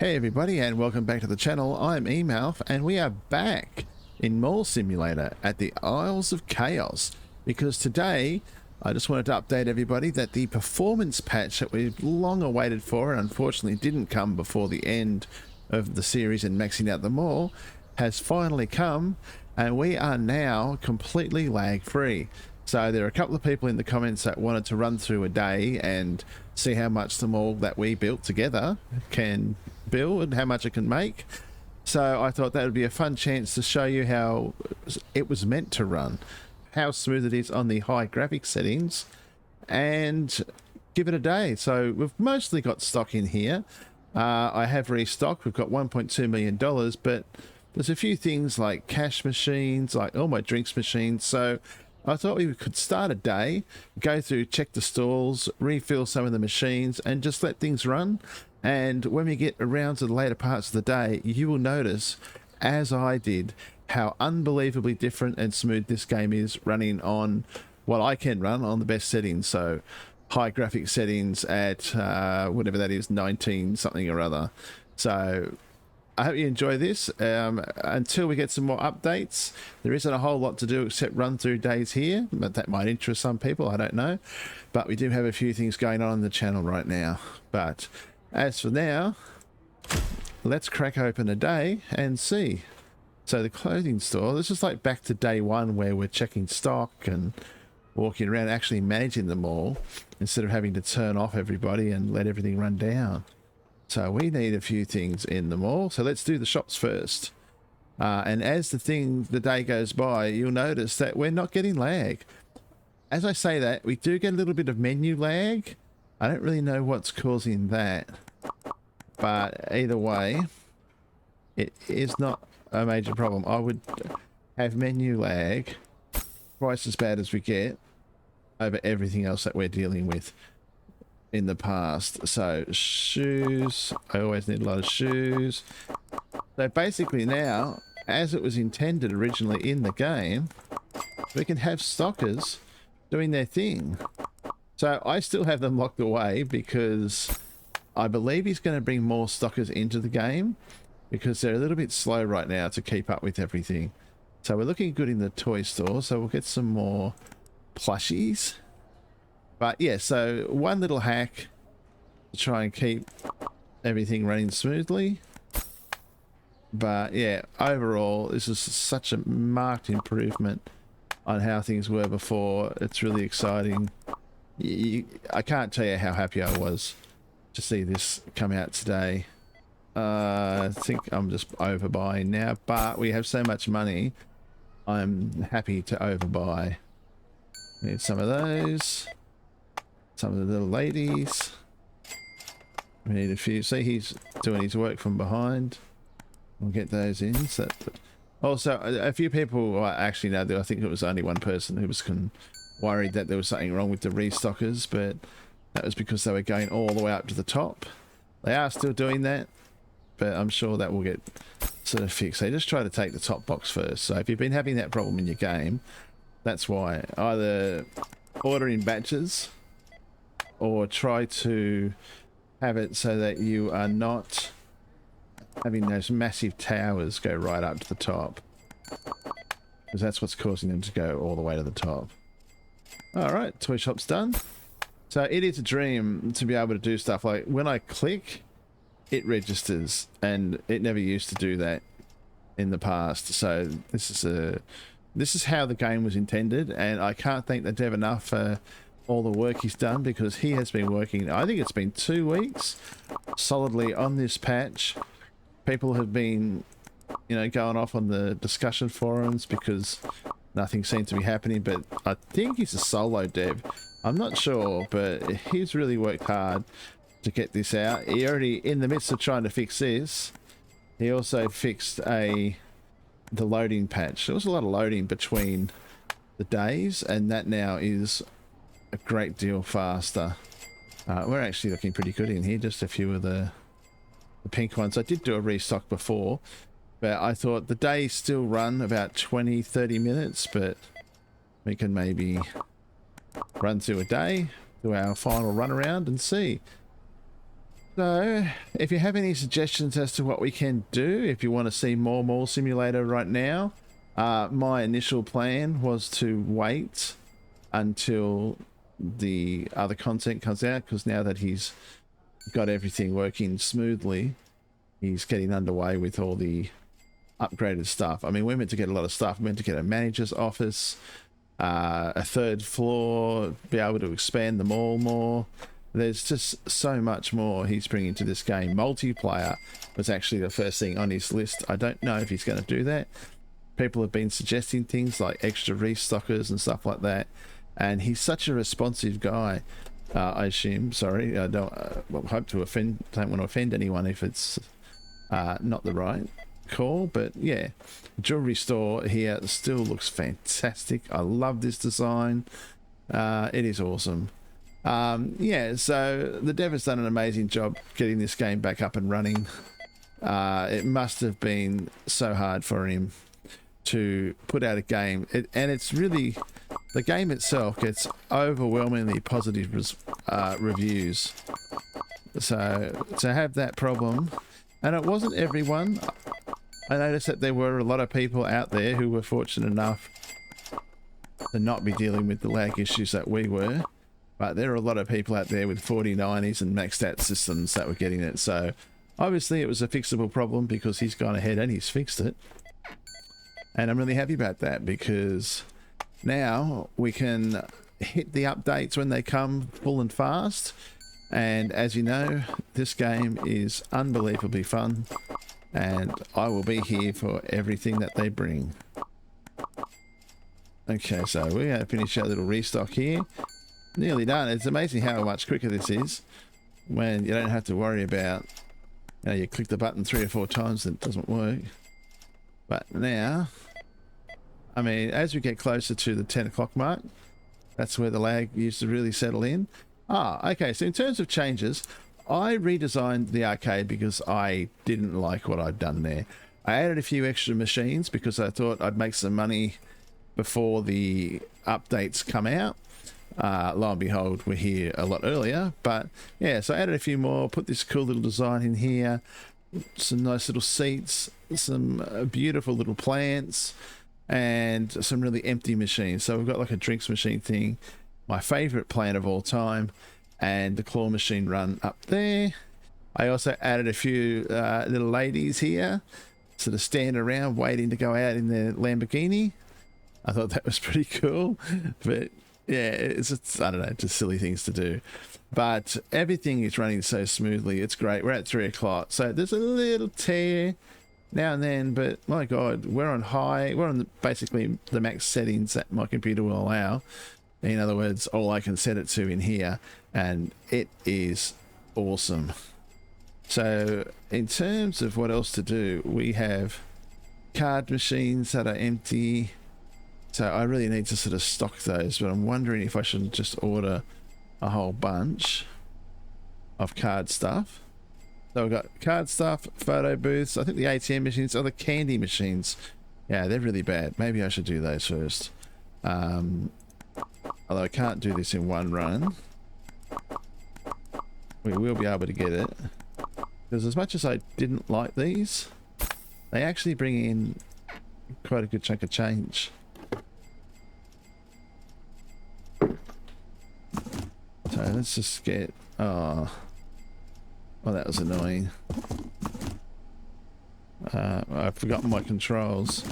Hey everybody, and welcome back to the channel. I'm eMalf and we are back in Mall Simulator at the Isles of Chaos, because today I just wanted to update everybody that the performance patch that we've long awaited for and unfortunately didn't come before the end of the series and maxing out the mall has finally come, and we are now completely lag free. So there are a couple of people in the comments that wanted to run through a day and see how much the mall that we built together can build and how much it can make. So I thought that would be a fun chance to show you how it was meant to run, how smooth it is on the high graphics settings, and give it a day. So we've mostly got stock in here. I have restocked. We've got $1.2 million, but there's a few things like cash machines, like all my drinks machines. So I thought we could start a day, go through, check the stalls, refill some of the machines, and just let things run. And when we get around to the later parts of the day, you will notice, as I did, how unbelievably different and smooth this game is running on what I can run on the best settings. So high graphic settings at whatever that is, 19 something or other. So I hope you enjoy this. Until we get some more updates, there isn't a whole lot to do except run through days here, but that might interest some people, I don't know. But we do have a few things going on the channel right now. But as for now, let's crack open a day and see. So the clothing store, this is like back to day one where we're checking stock and walking around actually managing the mall instead of having to turn off everybody and let everything run down. So we need a few things in the mall. So let's do the shops first. And as the day goes by, you'll notice that we're not getting lag. As I say that, we do get a little bit of menu lag. I don't really know what's causing that, but either way, it is not a major problem. I would have menu lag twice as bad as we get over everything else that we're dealing with in the past. So shoes, I always need a lot of shoes. So basically now, as it was intended originally in the game, we can have stockers doing their thing. So I still have them locked away because I believe he's going to bring more stockers into the game because they're a little bit slow right now to keep up with everything. So we're looking good in the toy store, so we'll get some more plushies. But yeah, so one little hack to try and keep everything running smoothly. But yeah, overall, this is such a marked improvement on how things were before. It's really exciting. I can't tell you how happy I was to see this come out today. I think I'm just overbuying now, but we have so much money, I'm happy to overbuy. Need some of those. Some of the little ladies. We need a few. See, he's doing his work from behind. We'll get those in. So also, a few people, well, actually no, I think it was only one person who was worried that there was something wrong with the restockers, but that was because they were going all the way up to the top. They are still doing that, but I'm sure that will get sort of fixed. They just try to take the top box first. So if you've been having that problem in your game, that's why. Either order in batches or try to have it so that you are not having those massive towers go right up to the top, because that's what's causing them to go all the way to the top. Alright, toy shop's done. So it is a dream to be able to do stuff like when I click, it registers, and it never used to do that in the past. So this is how the game was intended, and I can't thank the dev enough for all the work he's done, because he has been working, I think it's been 2 weeks solidly on this patch. People have been, you know, going off on the discussion forums because nothing seemed to be happening, but I think he's a solo dev. I'm not sure, but he's really worked hard to get this out. He already, in the midst of trying to fix this, he also fixed the loading patch. There was a lot of loading between the days, and that now is a great deal faster. We're actually looking pretty good in here. Just a few of the pink ones. I did do a restock before, but I thought the days still run about 20-30 minutes, but we can maybe run through a day, do our final run around and see. So, if you have any suggestions as to what we can do, if you want to see more Mall Simulator right now, my initial plan was to wait until the other content comes out, because now that he's got everything working smoothly, he's getting underway with all the upgraded stuff. I mean, we're meant to get a lot of stuff. We're meant to get a manager's office, a third floor, be able to expand the mall more. There's just so much more he's bringing to this game. Multiplayer was actually the first thing on his list. I don't know if he's going to do that. People have been suggesting things like extra restockers and stuff like that, and he's such a responsive guy. I assume, sorry, I don't hope to offend, don't want to offend anyone if it's not the right call, but yeah, jewelry store here still looks fantastic. I love this design. It is awesome. Yeah, so the dev has done an amazing job getting this game back up and running. It must have been so hard for him to put out a game, and it's really, the game itself gets overwhelmingly positive reviews. So to have that problem, and it wasn't everyone. I noticed that there were a lot of people out there who were fortunate enough to not be dealing with the lag issues that we were. But there are a lot of people out there with 4090s and maxed out systems that were getting it. So obviously it was a fixable problem because he's gone ahead and he's fixed it. And I'm really happy about that, because now we can hit the updates when they come full and fast. And as you know, this game is unbelievably fun, and I will be here for everything that they bring. Okay, so we're going to finish our little restock here. Nearly done. It's amazing how much quicker this is when you don't have to worry about, you know, you click the button 3 or 4 times and it doesn't work. But now, I mean, as we get closer to the 10 o'clock mark, that's where the lag used to really settle in. Okay, so in terms of changes, I redesigned the arcade because I didn't like what I'd done there. I added a few extra machines because I thought I'd make some money before the updates come out. Lo and behold, we're here a lot earlier, but yeah, so I added a few more, put this cool little design in here, some nice little seats, some beautiful little plants, and some really empty machines. So we've got like a drinks machine thing, my favorite plant of all time, and the claw machine run up there. I also added a few little ladies here, sort of stand around waiting to go out in their Lamborghini. I thought that was pretty cool, but yeah, it's just, I don't know, just silly things to do. But everything is running so smoothly. It's great. We're at 3 o'clock. So there's a little tear now and then, but my God, we're on high. We're on basically the max settings that my computer will allow. In other words, all I can set it to in here, and it is awesome. So in terms of what else to do, we have card machines that are empty. So I really need to sort of stock those, but I'm wondering if I should just order a whole bunch of card stuff. So we've got card stuff, photo booths. I think the ATM machines are the candy machines. Yeah, they're really bad. Maybe I should do those first. Although I can't do this in one run. We will be able to get it. Because as much as I didn't like these, they actually bring in quite a good chunk of change. So let's just get, oh, that was annoying. I've forgotten my controls.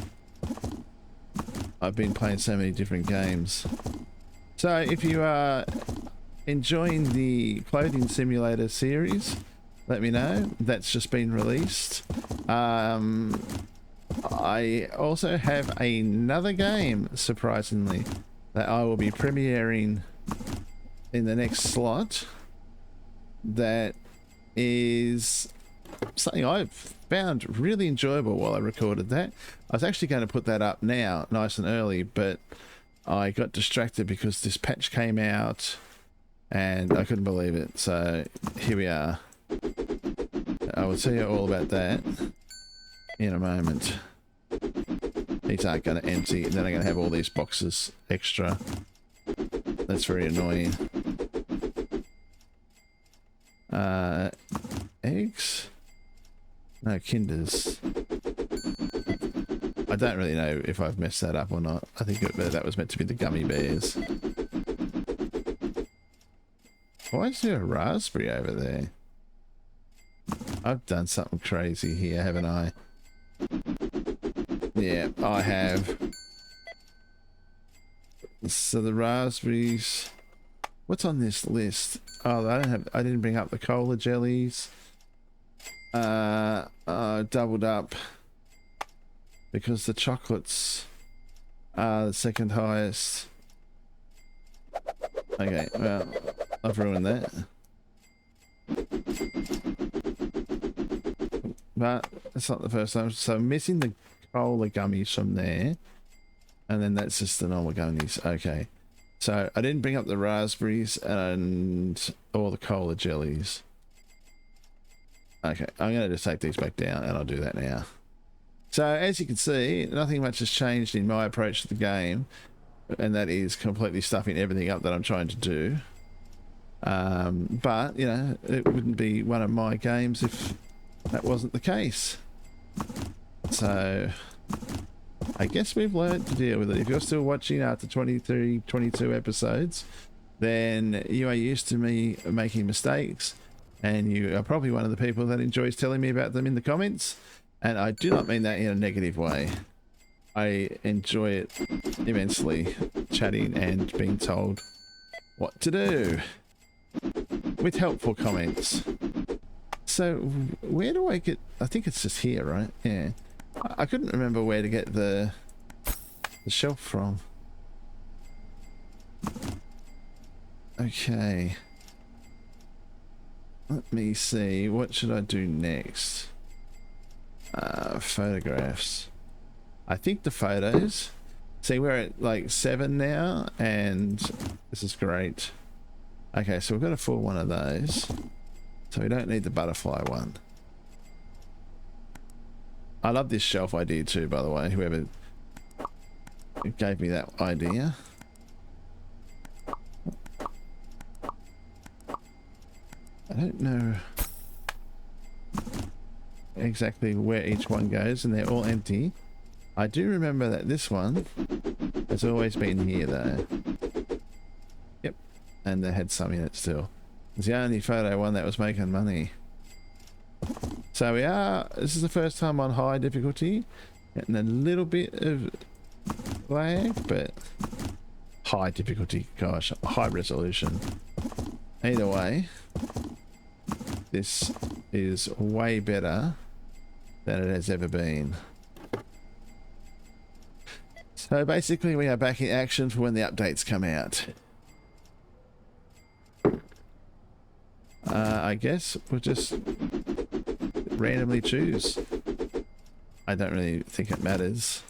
I've been playing so many different games. So if you are enjoying the clothing simulator series, let me know. That's just been released. I also have another game, surprisingly, that I will be premiering in the next slot. That is something I've found really enjoyable while I recorded that. I was actually going to put that up now, nice and early, but I got distracted because this patch came out and I couldn't believe it. So here we are. I will tell you all about that in a moment. These aren't going to empty, and then I'm going to have all these boxes extra. That's very annoying. No, Kinders. I don't really know if I've messed that up or not. I think that was meant to be the gummy bears. Why is there a raspberry over there? I've done something crazy here, haven't I? Yeah, I have. So the raspberries... What's on this list? Oh, I didn't bring up the cola jellies. Doubled up because the chocolates are the second highest. Okay, well, I've ruined that. But it's not the first time. So I'm missing the cola gummies from there. And then that's just the normal gummies. Okay. So I didn't bring up the raspberries and all the cola jellies. Okay, I'm going to just take these back down and I'll do that now. So as you can see, nothing much has changed in my approach to the game. And that is completely stuffing everything up that I'm trying to do. But, you know, it wouldn't be one of my games if that wasn't the case. So I guess we've learned to deal with it. If you're still watching after 23, 22 episodes, then you are used to me making mistakes. And you are probably one of the people that enjoys telling me about them in the comments. And I do not mean that in a negative way. I enjoy it immensely, chatting and being told what to do with helpful comments. So where do I get... I think it's just here, right? Yeah. I couldn't remember where to get the shelf from. Okay. Let me see. What should I do next? Photographs. I think the photos. See, we're at like 7 now, and this is great. Okay, so we've got a full one of those. So we don't need the butterfly one. I love this shelf idea too, by the way, whoever gave me that idea. I don't know exactly where each one goes, and they're all empty. I do remember that this one has always been here though. Yep, and they had some in it still. It's the only photo one that was making money. So we are, this is the first time on high difficulty, getting a little bit of lag, but high difficulty, gosh, high resolution. Either way, this is way better than it has ever been. So basically we are back in action for when the updates come out. I guess we'll just randomly choose. I don't really think it matters.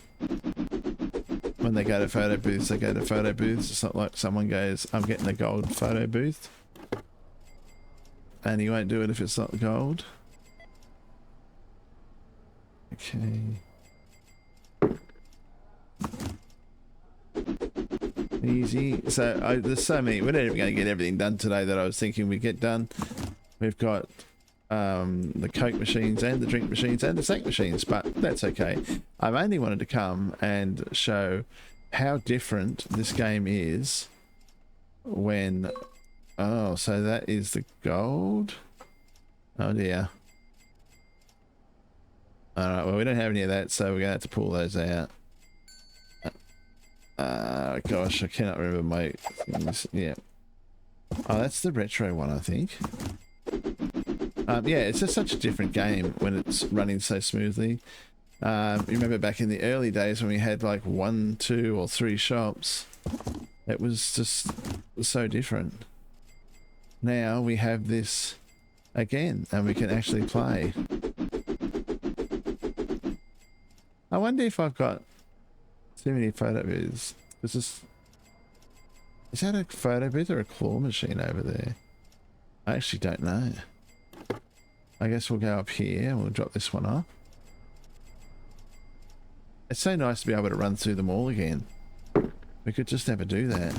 When they go to photo booths, they go to photo booths. It's not like someone goes, I'm getting a gold photo booth. And he won't do it if it's not gold. Okay. Easy. So there's so many. We're not even going to get everything done today that I was thinking we'd get done. We've got the Coke machines and the drink machines and the snack machines, but that's okay. I've only wanted to come and show how different this game is when... Oh, so that is the gold? Oh dear. Alright, well we don't have any of that, so we're going to have to pull those out. Gosh, I cannot remember my things. Yeah. Oh, that's the retro one, I think. Yeah, it's just such a different game when it's running so smoothly. Remember back in the early days when we had like 1, 2 or 3 shops, it was just so different. Now we have this again and we can actually play. I wonder if I've got too many photo booths. Is that a photo booth or a claw machine over there? I actually don't know. I guess we'll go up here and we'll drop this one off. It's so nice to be able to run through them all again. We could just never do that.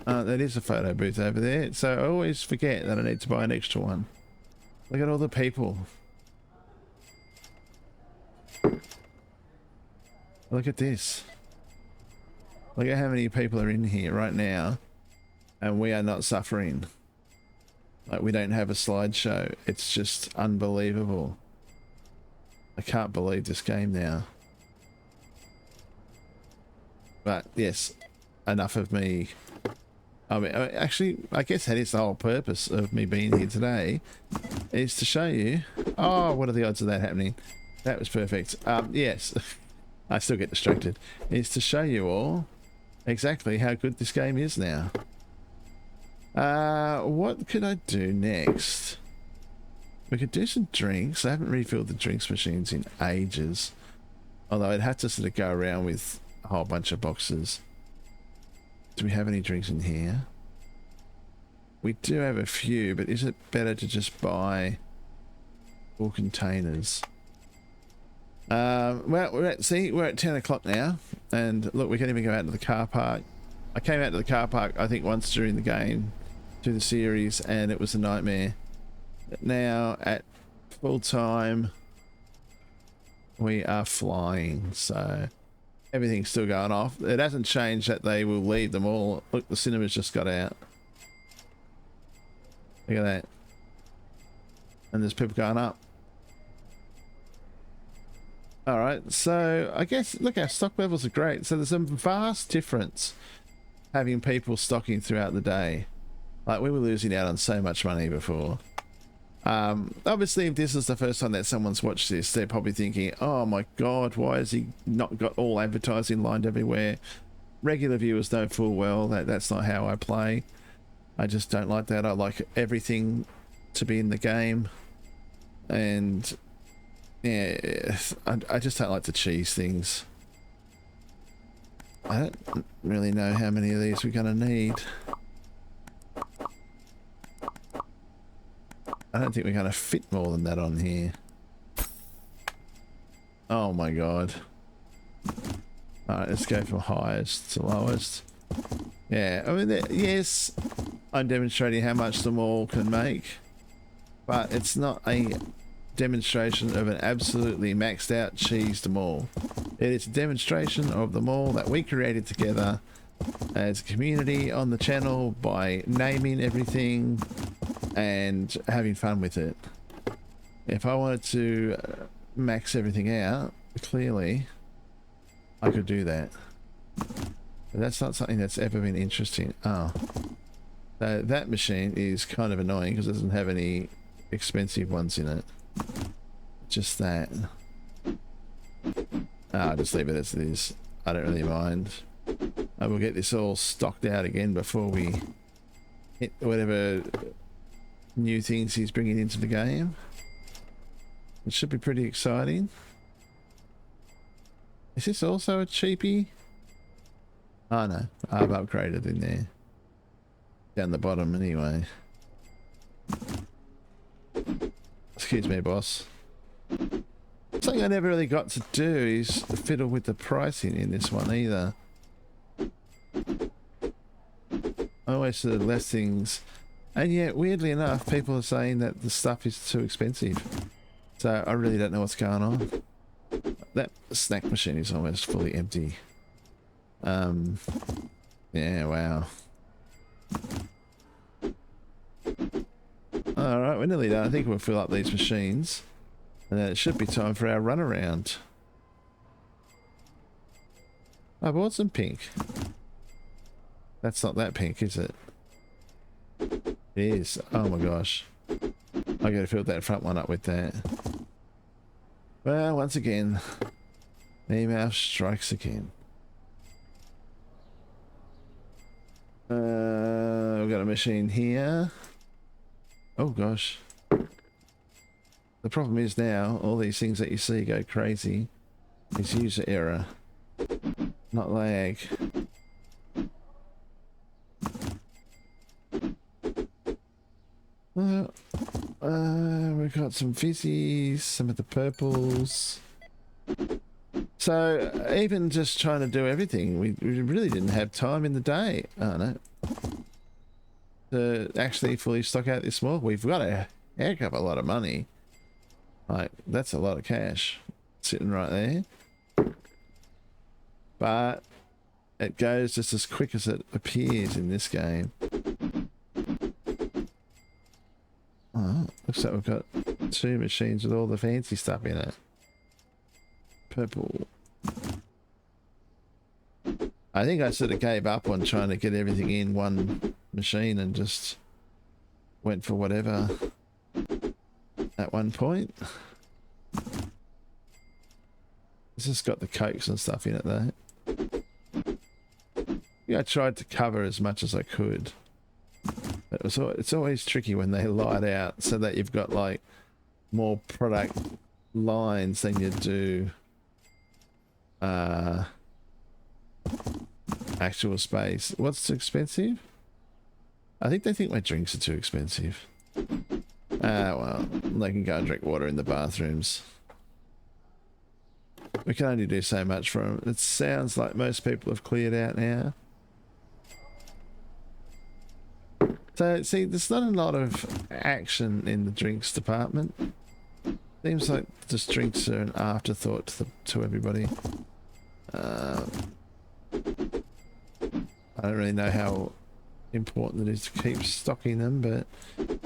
That is a photo booth over there. So I always forget that I need to buy an extra one. Look at all the people. Look at this. Look at how many people are in here right now. And we are not suffering. Like, we don't have a slideshow. It's just unbelievable. I can't believe this game now. But yes, enough of me. I mean, actually, I guess that is the whole purpose of me being here today, is to show you. Oh, what are the odds of that happening? That was perfect. Yes, I still get distracted. Is to show you all exactly how good this game is now. What could I do next? We could do some drinks. I haven't refilled the drinks machines in ages. Although I'd have to sort of go around with a whole bunch of boxes. Do we have any drinks in here? We do have a few, but is it better to just buy full containers? Well, we're at 10 o'clock now, and look, we can't even go out to the car park. I came out to the car park, I think, once during the game, through the series, and it was a nightmare. But now, at full time, we are flying, so everything's still going off. It hasn't changed that they will leave them all. Look, the cinemas just got out. Look at that. And there's people going up. Alright, so I guess, look, our stock levels are great. So there's a vast difference having people stocking throughout the day. Like, we were losing out on so much money before. Obviously, if this is the first time that someone's watched this, they're probably thinking, oh my god, why has he not got all advertising lined everywhere? Regular viewers know full well that that's not how I play. I just don't like that. I like everything to be in the game. And yeah, I just don't like to cheese things. I don't really know how many of these we're going to need. I don't think we're going to fit more than that on here. Oh my god. Alright, let's go from highest to lowest. Yeah, I mean, yes, I'm demonstrating how much the mall can make, but it's not a demonstration of an absolutely maxed out cheesed mall. It is a demonstration of the mall that we created together as a community on the channel by naming everything and having fun with it. If I wanted to max everything out, clearly I could do that. But that's not something that's ever been interesting. Oh. So that machine is kind of annoying because it doesn't have any expensive ones in it. Just that. I'll just leave it as it is. I don't really mind. I will get this all stocked out again before we hit whatever new things he's bringing into the game. It should be pretty exciting. Is this also a cheapie? Oh no, I've upgraded in there. Down the bottom anyway. Excuse me, boss. Something I never really got to do is fiddle with the pricing in this one either. I always sort of less things. And yet, weirdly enough, people are saying that the stuff is too expensive. So I really don't know what's going on. That snack machine is almost fully empty. Yeah, wow. Alright, we're nearly done. I think we'll fill up these machines. And then it should be time for our runaround. I bought some pink. That's not that pink, is it? It is. Oh my gosh. I gotta fill that front one up with that. Well, once again, email strikes again. We've got a machine here. Oh gosh. The problem is now, all these things that you see go crazy is user error, not lag. We've got some fizzies, some of the purples. So even just trying to do everything, we really didn't have time in the day. Oh no. to actually fully stock out this mall. We've got a heck of a lot of money. Like, that's a lot of cash sitting right there. But it goes just as quick as it appears in this game. Oh, looks like we've got 2 machines with all the fancy stuff in it. Purple. I think I sort of gave up on trying to get everything in one machine and just went for whatever at one point. This has got the Cokes and stuff in it though. Yeah, I tried to cover as much as I could. But it's always tricky when they light out so that you've got like more product lines than you do actual space. What's too expensive? I think they think my drinks are too expensive. Well, they can go and drink water in the bathrooms. We can only do so much for them. It sounds like most people have cleared out now. So, see, there's not a lot of action in the drinks department. Seems like just drinks are an afterthought to everybody. I don't really know how important it is to keep stocking them, but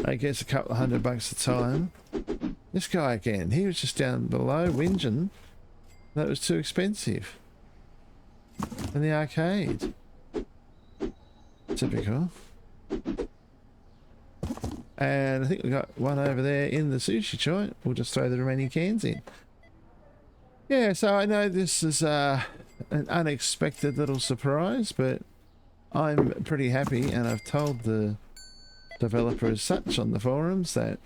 I guess a couple of $100 a time. This guy again, he was just down below whinging that it was too expensive in the arcade. Typical. And I think we got one over there in the sushi joint. We'll just throw the remaining cans in. Yeah, so I know this is an unexpected little surprise, but I'm pretty happy, and I've told the developer as such on the forums that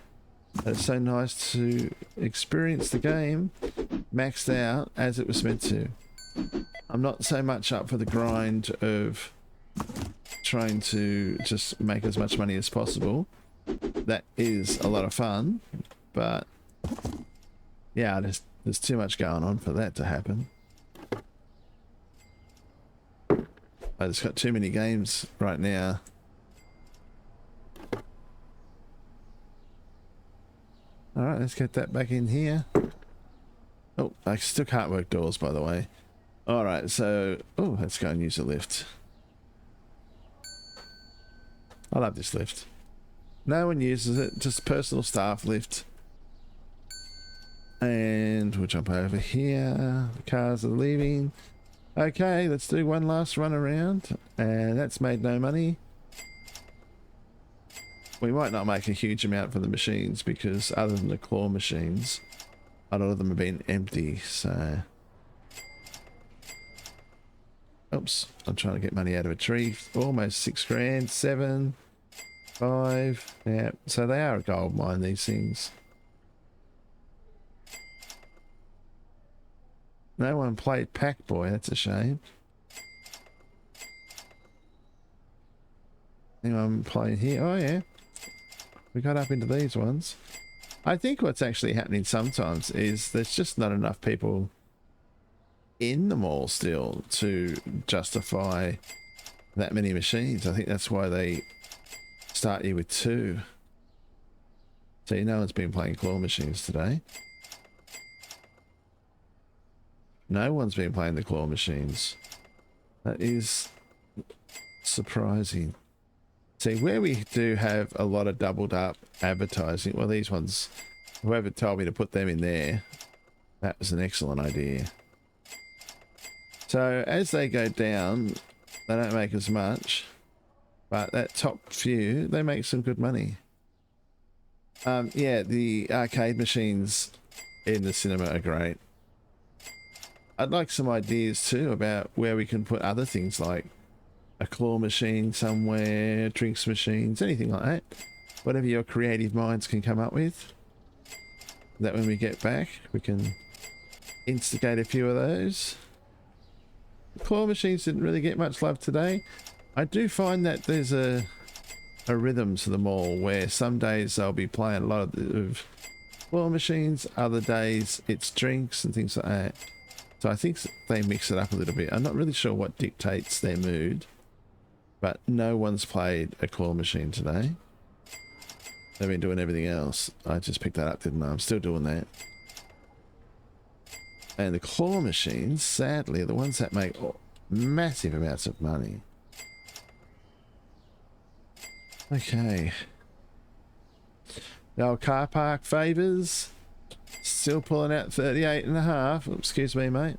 it's so nice to experience the game maxed out as it was meant to. I'm not so much up for the grind of trying to just make as much money as possible. That is a lot of fun, but yeah, there's too much going on for that to happen. I just got too many games right now. Alright, let's get that back in here. Oh, I still can't work doors, by the way. Alright, so... oh, let's go and use the lift. I love this lift. No one uses it, just personal staff lift. And we'll jump over here. The cars are leaving. Okay, let's do one last run around. And that's made no money. We might not make a huge amount for the machines because other than the claw machines, a lot of them have been empty, so... oops, I'm trying to get money out of a tree. Almost 6 grand, 7, 5, yeah, so they are a gold mine, these things. No one played Pack Boy, that's a shame. Anyone playing here? Oh yeah, we got up into these ones. I think what's actually happening sometimes is there's just not enough people in the mall still to justify that many machines. I think that's why they start you with 2. See, no one's been playing claw machines today. No one's been playing the claw machines. That is surprising. See, where we do have a lot of doubled up advertising, well, these ones, whoever told me to put them in there, that was an excellent idea. So as they go down, they don't make as much, but that top few, they make some good money. Yeah, the arcade machines in the cinema are great. I'd like some ideas too about where we can put other things like a claw machine somewhere, drinks machines, anything like that. Whatever your creative minds can come up with. That when we get back, we can instigate a few of those. The claw machines didn't really get much love today. I do find that there's a rhythm to them all, where some days they'll be playing a lot of claw machines, other days it's drinks and things like that. So I think they mix it up a little bit. I'm not really sure what dictates their mood, but no one's played a claw machine today. They've been doing everything else. I just picked that up, didn't I? I'm still doing that. And the claw machines, sadly, are the ones that make massive amounts of money. Okay. The old car park favours. Still pulling out 38.5. Oops, excuse me, mate.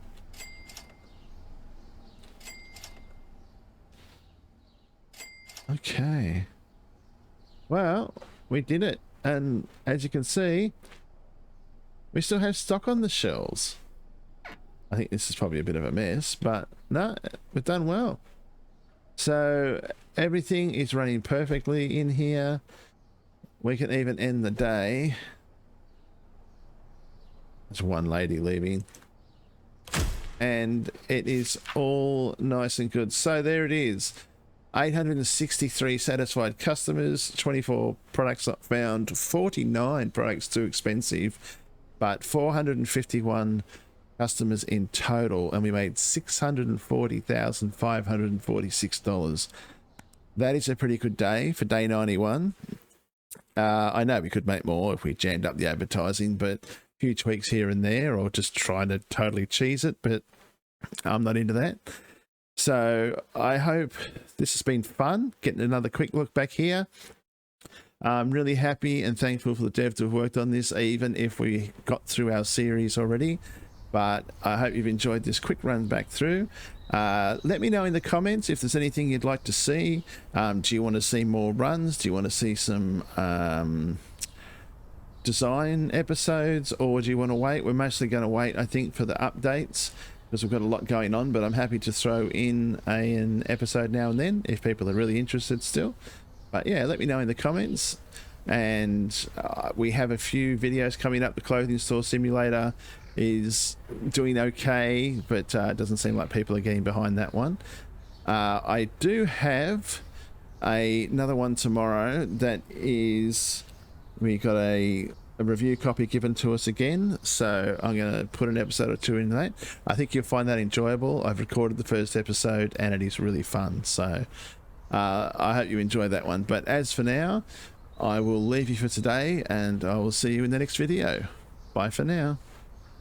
Okay. Well, we did it. And as you can see, we still have stock on the shelves. I think this is probably a bit of a mess, but no, we've done well. So everything is running perfectly in here. We can even end the day. There's one lady leaving. And it is all nice and good. So there it is. 863 satisfied customers, 24 products not found, 49 products too expensive, but 451 customers in total, and we made $640,546. That is a pretty good day for day 91. I know we could make more if we jammed up the advertising, but a few tweaks here and there, or just trying to totally cheese it, but I'm not into that. So I hope this has been fun, getting another quick look back here. I'm really happy and thankful for the dev to have worked on this, even if we got through our series already. But I hope you've enjoyed this quick run back through. Let me know in the comments if there's anything you'd like to see. Do you want to see more runs? Do you want to see some design episodes, or do you want to wait? We're mostly going to wait, I think, for the updates, because we've got a lot going on, but I'm happy to throw in an episode now and then if people are really interested still. But yeah, let me know in the comments. And we have a few videos coming up. The clothing store simulator is doing okay, but it doesn't seem like people are getting behind that one. I do have another one tomorrow that is, we got a review copy given to us again, so I'm going to put an episode or two in that. I think you'll find that enjoyable. I've recorded the first episode and it is really fun, so I hope you enjoy that one. But as for now, I will leave you for today and I will see you in the next video. Bye for now.